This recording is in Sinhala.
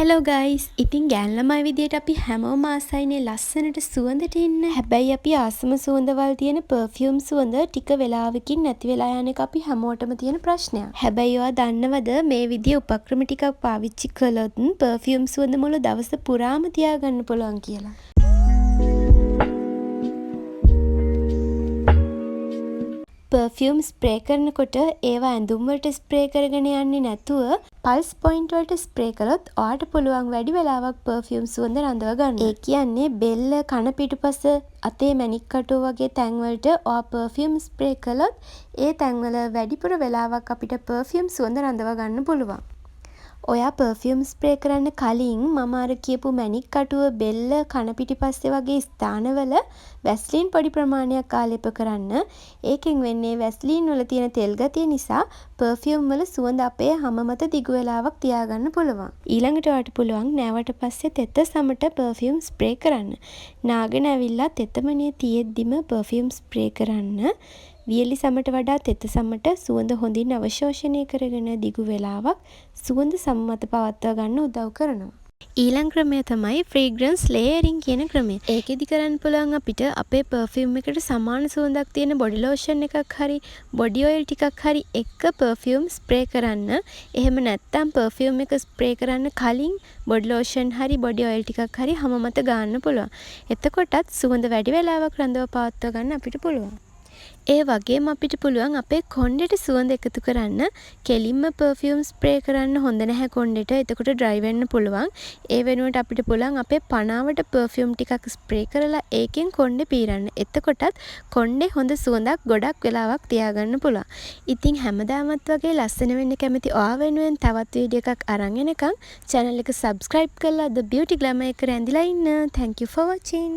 හෙලෝ ගයිස්, ඉතින් ගෑන් ළමයි විදියට අපි හැමෝම ආසයිනේ ලස්සනට සුවඳට ඉන්න. හැබැයි අපි ආසම සුවඳවල් තියෙන පර්ෆියුම් සුවඳ ටික වෙලාවකින් නැති වෙලා යන එක අපි හැමෝටම තියෙන ප්‍රශ්නයක්. හැබැයි ඔයා දන්නවද මේ විදිය උපක්‍රම ටිකක් පාවිච්චි කළොත් පර්ෆියුම් සුවඳ මුළු දවස පුරාම තියාගන්න පුළුවන් කියලා. පර්ෆියුම් ස්ප්‍රේ කරනකොට ඒවා ඇඳුම් වලට ස්ප්‍රේ කරගෙන යන්නේ නැතුව පල්ස් පොයින්ට් වලට ස්ප්‍රේ කළොත් ඔයාට පුළුවන් වැඩි වෙලාවක් පර්ෆියුම් සුවඳ රඳව ගන්න. ඒ කියන්නේ බෙල්ල, කන පිටුපස, අතේ මැණික් කටුව වගේ තැන් වලට ඔයා පර්ෆියුම් ස්ප්‍රේ කළොත් ඒ තැන් වල වැඩිපුර වෙලාවක් අපිට පර්ෆියුම් සුවඳ රඳව ගන්න පුළුවන්. ඔයා පර්ෆියුම් ස්ප්‍රේ කරන්න කලින් මම අර කියපු මැණික් කටුව, බෙල්ල, කන පිටිපස්සේ වගේ ස්ථානවල වැස්ලින් පොඩි ප්‍රමාණයක් ආලේප කරන්න. ඒකෙන් වෙන්නේ වැස්ලින් වල තියෙන තෙල් ගතිය නිසා පර්ෆියුම් වල සුවඳ අපේ හම මත දිගු වෙලාවක් තියාගන්න පුළුවන්. ඊළඟට ඔයාට පුළුවන් නෑවට පස්සේ තෙත සමට පර්ෆියුම් ස්ප්‍රේ කරන්න. නාගෙන ඇවිල්ලා තෙතමනේ තියෙද්දිම පර්ෆියුම් ස්ප්‍රේ කරන්න. වියලි සමට වඩා තෙත සමට සුවඳ හොඳින් අවශෝෂණය කරගෙන දිගු වෙලාවක් සුවඳ සම මත පවත්වා ගන්න උදව් කරනවා. ඊළඟ ක්‍රමය තමයි ෆ්‍රේග්‍රන්ස් ලේයරින් කියන ක්‍රමය. ඒකෙදි කරන්න පුළුවන් අපිට අපේ පර්ෆියුම් එකට සමාන සුවඳක් තියෙන බොඩි ලෝෂන් එකක් හරි බොඩි ඔයිල් ටිකක් හරි එක්ක පර්ෆියුම් ස්ප්‍රේ කරන්න. එහෙම නැත්නම් පර්ෆියුම් එක ස්ප්‍රේ කරන්න කලින් බොඩි ලෝෂන් හරි බොඩි ඔයිල් ටිකක් හරි හැම මත ගන්න පුළුවන්. එතකොටත් සුවඳ වැඩි වෙලාවක් රඳව පවත්වා ගන්න අපිට පුළුවන්. ඒ වගේම අපිට පුළුවන් අපේ කොණ්ඩෙට සුවඳ එකතු කරන්න. කෙලින්ම පර්ෆියුම් ස්ප්‍රේ කරන්න හොඳ නැහැ කොණ්ඩෙට. එතකොට ඩ්‍රයි වෙන්න පුළුවන්. ඒ වෙනුවට අපිට පුළුවන් අපේ පනාවට පර්ෆියුම් ටිකක් ස්ප්‍රේ කරලා ඒකෙන් කොණ්ඩේ පීරන්න. එතකොටත් කොණ්ඩේ හොඳ සුවඳක් ගොඩක් වෙලාවක් තියාගන්න පුළුවන්. ඉතින් හැමදාමත් වගේ ලස්සන වෙන්න කැමති ඔයා වෙනුවෙන් තවත් වීඩියෝ එකක් අරන් එනකම් channel එක subscribe කරලා The Beauty Glamour එක රැඳිලා ඉන්න. Thank you for watching.